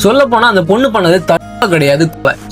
சொல்லப்போனால் அந்த பொண்ணு பண்ணது தற்கொலை கிடையாது,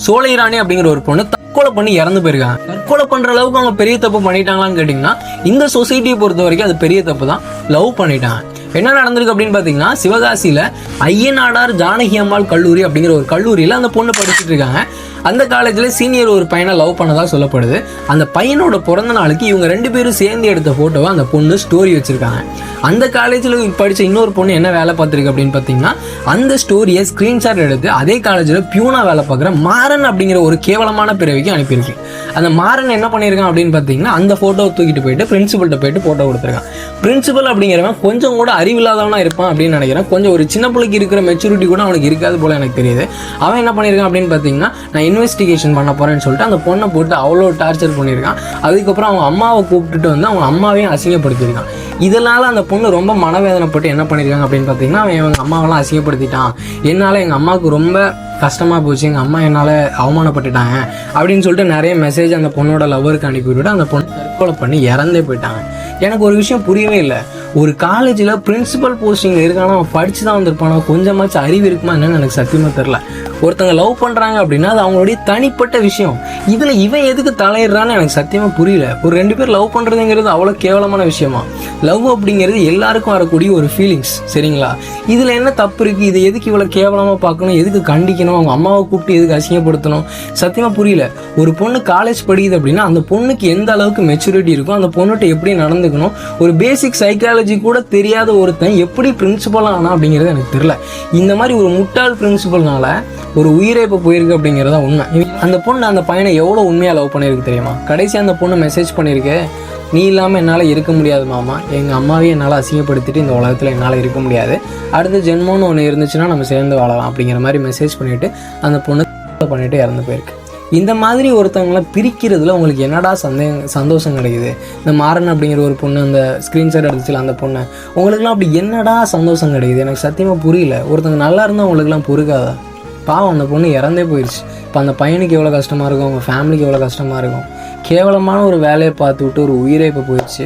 சோலைராணி அப்படிங்கிற ஒரு பொண்ணு தற்கொலை பண்ணி இறந்து போயிருக்காங்க. தற்கொலை பண்ற அளவுக்கு அவங்க பெரிய தப்பு பண்ணிட்டாங்களான்னு கேட்டிங்கன்னா இந்த சொசைட்டியை பொறுத்த வரைக்கும் அது பெரிய தப்பு தான். லவ் பண்ணிட்டாங்க. என்ன நடந்திருக்கு அப்படின்னு பார்த்தீங்கன்னா, சிவகாசியில் ஐயனாடார் ஜானகி அம்மாள் கல்லூரி அப்படிங்கிற ஒரு கல்லூரியில் அந்த பொண்ணு படிச்சுட்டு இருக்காங்க. அந்த காலேஜில் சீனியர் ஒரு பையனை லவ் பண்ணதாக சொல்லப்படுது. அந்த பையனோட பிறந்த நாளுக்கு இவங்க 2 பேரும் சேர்ந்து எடுத்த ஃபோட்டோவை அந்த பொண்ணு ஸ்டோரி வச்சுருக்காங்க. அந்த காலேஜில் படித்த இன்னொரு பொண்ணு என்ன வேலை பார்த்துருக்கு அப்படின்னு பார்த்தீங்கன்னா, அந்த ஸ்டோரியை ஸ்க்ரீன்ஷாட் எடுத்து அதே காலேஜில் பியூனா வேலை பார்க்குற மாறன் அப்படிங்கிற ஒரு கேவலமான பிறவிக்கு அனுப்பியிருக்கு. அந்த மாறன் என்ன பண்ணியிருக்கான் அப்படின்னு பார்த்தீங்கன்னா, அந்த ஃபோட்டோவை தூக்கிட்டு போயிட்டு பிரின்சிபல்கிட்ட போயிட்டு ஃபோட்டோ கொடுத்துருக்கான். பிரின்சிபல் அப்படிங்கிறவன் கொஞ்சம் கூட அறிவில்லாதவனா இருப்பான் அப்படின்னு நினைக்கிறேன். கொஞ்சம் ஒரு சின்ன பிள்ளைக்கு இருக்கிற மெச்சூரிட்டி கூட அவனுக்கு இருக்காது போல எனக்கு தெரியுது. அவன் என்ன பண்ணியிருக்கான் அப்படின்னு பார்த்தீங்கன்னா, நான் இன்வெஸ்டிகேஷன் பண்ண போகிறேன்னு சொல்லிட்டு அந்த பொண்ணை போட்டு அவ்வளோ டார்ச்சர் பண்ணியிருக்கான். அதுக்கப்புறம் அவங்க அம்மாவை கூப்பிட்டுட்டு வந்து அவங்க அம்மாவையும் அசிங்கப்படுத்தியிருக்கான். இதனால் அந்த பொண்ணு ரொம்ப மனவேதனைப்பட்டு என்ன பண்ணியிருக்காங்க அப்படின்னு பார்த்தீங்கன்னா, அவன் எங்கள் அம்மாவெல்லாம் அசிங்கப்படுத்திட்டான், என்னால் எங்கள் அம்மாவுக்கு ரொம்ப கஷ்டமாக போச்சு, எங்கள் அம்மா என்னால் அவமானப்பட்டுட்டாங்க அப்படின்னு சொல்லிட்டு நிறைய மெசேஜ் அந்த பொண்ணோட லவருக்கு அனுப்பிவிட்டு அந்த பொண்ணு தற்கொலை பண்ணி இறந்தே போயிட்டாங்க. எனக்கு ஒரு விஷயம் புரியவே இல்லை. ஒரு காலேஜில் பிரின்சிபல் போஸ்டிங்கில் இருக்கானா, அவன் படித்து தான் வந்திருப்பானா, கொஞ்சமாச்சும் அறிவு இருக்குமா என்னன்னு எனக்கு சத்தியமாக தெரில. ஒருத்தங்க லவ் பண்ணுறாங்க அப்படின்னா அது அவங்களுடைய தனிப்பட்ட விஷயம். இதில் இவன் எதுக்கு தலையிடுறான்னு எனக்கு சத்தியமாக புரியல. ஒரு 2 பேர் லவ் பண்ணுறதுங்கிறது அவ்வளோ கேவலமான விஷயமா? லவ் அப்படிங்கிறது எல்லாருக்கும் வரக்கூடிய ஒரு ஃபீலிங்ஸ், சரிங்களா? இதில் என்ன தப்பு இருக்குது? இதை எதுக்கு இவ்வளோ கேவலமாக பார்க்கணும்? எதுக்கு கண்டிக்கணும்? அவங்க அம்மாவை கூப்பிட்டு எதுக்கு அசிங்கப்படுத்தணும்? சத்தியமாக புரியல. ஒரு பொண்ணு காலேஜ் படிக்குது அப்படின்னா அந்த பொண்ணுக்கு எந்த அளவுக்கு மெச்சூரிட்டி இருக்கும், அந்த பொண்ணுகிட்ட எப்படி நடந்துக்கணும், ஒரு பேசிக் சைக்காலஜி கூட தெரியாத ஒருத்தன் எப்படி பிரின்சிபலாக ஆனா அப்படிங்கிறது எனக்கு தெரியல. இந்த மாதிரி ஒரு முட்டாள் பிரின்சிபல்னால ஒரு உயிரை இப்போ போயிருக்கு அப்படிங்கிறதா உண்மை. அந்த பொண்ணு அந்த பையனை எவ்வளோ உண்மையாக லவ் பண்ணியிருக்கு தெரியுமா? கடைசி அந்த பொண்ணு மெசேஜ் பண்ணியிருக்கு, நீ இல்லாமல் என்னால் இருக்க முடியாது மாமா, எங்கள் அம்மாவே என்னால் அசிங்கப்படுத்திட்டு இந்த உலகத்தில் என்னால் இருக்க முடியாது, அடுத்த ஜென்மம்னு ஒன்று இருந்துச்சுன்னா நம்ம சேர்ந்து வாழலாம் அப்படிங்கிற மாதிரி மெசேஜ் பண்ணிவிட்டு அந்த பொண்ணு பண்ணிவிட்டு இறந்து போயிருக்கு. இந்த மாதிரி ஒருத்தவங்களை பிரிக்கிறதுல உங்களுக்கு என்னடா சந்தோஷம் கிடைக்குது? இந்த மாறன் அப்படிங்கிற ஒரு பொண்ணு அந்த ஸ்க்ரீன்ஷாட் எடுத்துச்சுல அந்த பொண்ணு, உங்களுக்குலாம் அப்படி என்னடா சந்தோஷம் கிடைக்குது? எனக்கு சத்தியமாக புரியல. ஒருத்தங்க நல்லா இருந்தால் உங்களுக்குலாம் பொறுக்காதா? பாவம், அந்த பொண்ணு இறந்தே போயிடுச்சு. இப்போ அந்த பையனுக்கு எவ்வளோ கஷ்டமாக இருக்கும், அவங்க ஃபேமிலிக்கு எவ்வளோ கஷ்டமாக இருக்கும். கேவலமான ஒரு வேலையை பார்த்து விட்டு ஒரு உயிரை இப்போ போயிடுச்சு.